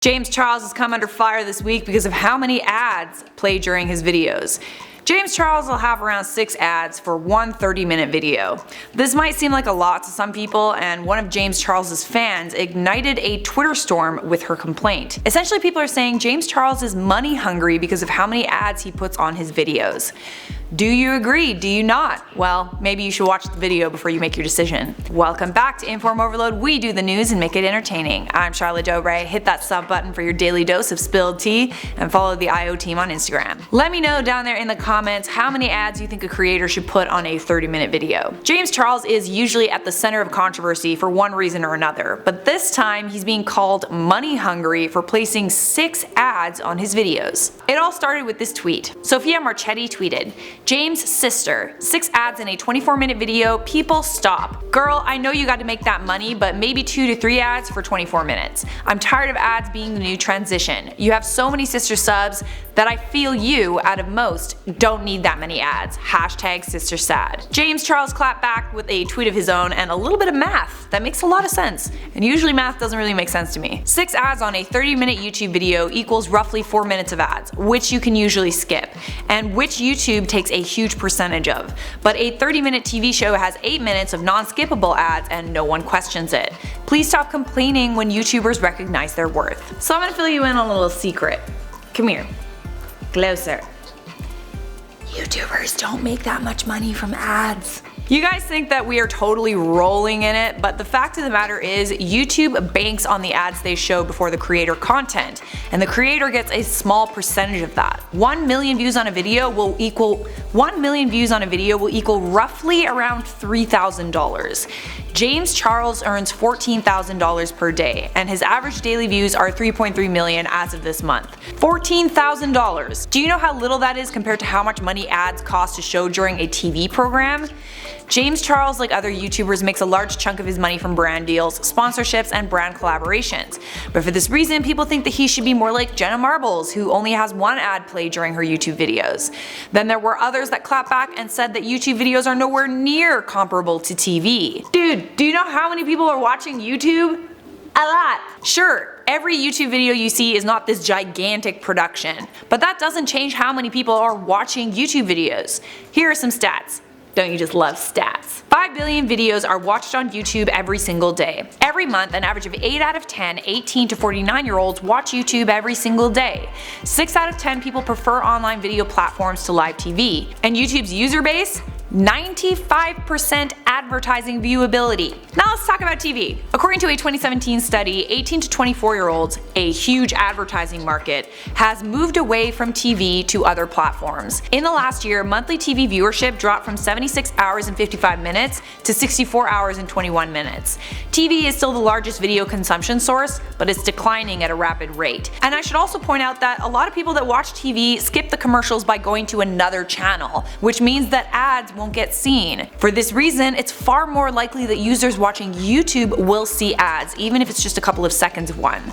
James Charles has come under fire this week because of how many ads play during his videos. James Charles will have around 6 ads for one 30-minute video. This might seem like a lot to some people, and one of James Charles' fans ignited a Twitter storm with her complaint. Essentially, people are saying James Charles is money hungry because of how many ads he puts on his videos. Do you agree? Do you not? Well, maybe you should watch the video before you make your decision. Welcome back to InformOverload. We do the news and make it entertaining. I'm Charlotte Dobre. Hit that sub button for your daily dose of spilled tea and follow the IO team on Instagram. Let me know down there in the comments how many ads you think a creator should put on a 30-minute video. James Charles is usually at the center of controversy for one reason or another, but this time he's being called money hungry for placing 6 ads on his videos. It all started with this tweet. Sophia Marchetti tweeted, "James' sister, 6 ads in a 24-minute video, people stop. Girl, I know you got to make that money, but maybe 2 to 3 ads for 24 minutes. I'm tired of ads being the new transition. You have so many sister subs that I feel you, out of most, don't need that many ads. Hashtag sister sad." James Charles clapped back with a tweet of his own and a little bit of math that makes a lot of sense. And usually math doesn't really make sense to me. 6 ads on a 30-minute YouTube video equals roughly 4 minutes of ads, which you can usually skip, and which YouTube takes a huge percentage of. But a 30-minute TV show has 8 minutes of non-skippable ads and no one questions it. Please stop complaining when YouTubers recognize their worth. So I'm gonna fill you in on a little secret. Come here. Closer. YouTubers don't make that much money from ads. You guys think that we are totally rolling in it, but the fact of the matter is YouTube banks on the ads they show before the creator content, and the creator gets a small percentage of that. 1 million views on a video will equal roughly around $3,000. James Charles earns $14,000 per day, and his average daily views are 3.3 million as of this month. $14,000! Do you know how little that is compared to how much money ads cost to show during a TV program? James Charles, like other YouTubers, makes a large chunk of his money from brand deals, sponsorships, and brand collaborations. But for this reason, people think that he should be more like Jenna Marbles, who only has 1 ad play during her YouTube videos. Then there were others that clapped back and said that YouTube videos are nowhere near comparable to TV. Dude, do you know how many people are watching YouTube? A lot. Sure, every YouTube video you see is not this gigantic production, but that doesn't change how many people are watching YouTube videos. Here are some stats. Don't you just love stats? 5 billion videos are watched on YouTube every single day. Every month, an average of 8 out of 10 18 to 49-year-olds watch YouTube every single day. 6 out of 10 people prefer online video platforms to live TV. And YouTube's user base? 95% advertising viewability. Now let's talk about TV. According to a 2017 study, 18 to 24-year-olds, a huge advertising market, has moved away from TV to other platforms. In the last year, monthly TV viewership dropped from 76 hours and 55 minutes to 64 hours and 21 minutes. TV is still the largest video consumption source, but it's declining at a rapid rate. And I should also point out that a lot of people that watch TV skip the commercials by going to another channel, which means that ads won't get seen. For this reason, it's far more likely that users watching YouTube will see ads, even if it's just a couple of seconds of one.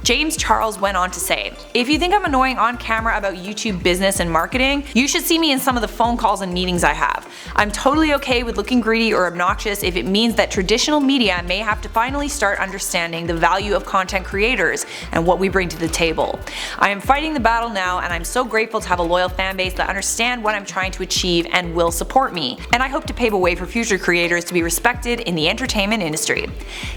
James Charles went on to say, "If you think I'm annoying on camera about YouTube business and marketing, you should see me in some of the phone calls and meetings I have. I'm totally okay with looking greedy or obnoxious if it means that traditional media may have to finally start understanding the value of content creators and what we bring to the table. I am fighting the battle now, and I'm so grateful to have a loyal fan base that understand what I'm trying to achieve and will support me. And I hope to pave a way for future creators to be respected in the entertainment industry."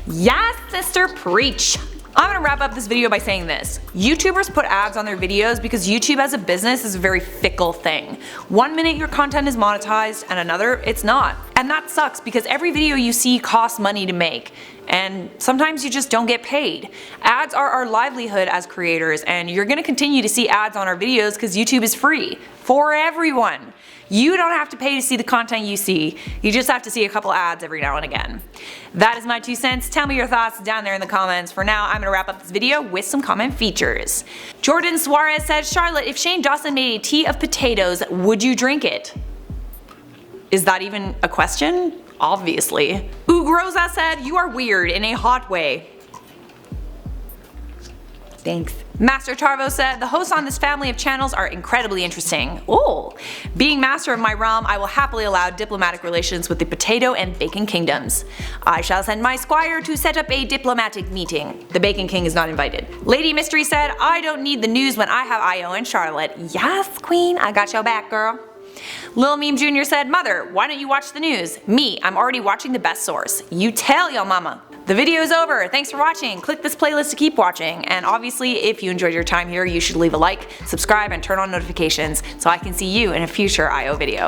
Yes, sister, preach! I'm gonna wrap up this video by saying this. YouTubers put ads on their videos because YouTube as a business is a very fickle thing. 1 minute your content is monetized and another it's not. And that sucks because every video you see costs money to make. And sometimes you just don't get paid. Ads are our livelihood as creators, and you're gonna continue to see ads on our videos because YouTube is free for everyone. You don't have to pay to see the content you see, you just have to see a couple ads every now and again. That is my 2 cents. Tell me your thoughts down there in the comments. For now, I'm gonna wrap up this video with some comment features. Jordan Suarez said, "Charlotte, if Shane Dawson made a tea of potatoes, would you drink it?" Is that even a question? Obviously. Oog Rosa said, "You are weird in a hot way." Thanks. Master Tarvo said, the hosts on this family of channels are incredibly interesting. Oh. Being master of my realm, I will happily allow diplomatic relations with the potato and bacon kingdoms. I shall send my squire to set up a diplomatic meeting. The Bacon King is not invited. Lady Mystery said, I don't need the news when I have Io and Charlotte. Yes, queen, I got your back, girl. Lil Meme Jr. said, Mother, why don't you watch the news? Me, I'm already watching the best source. You tell your mama. The video is over. Thanks for watching. Click this playlist to keep watching. And obviously, if you enjoyed your time here, you should leave a like, subscribe, and turn on notifications so I can see you in a future IO video.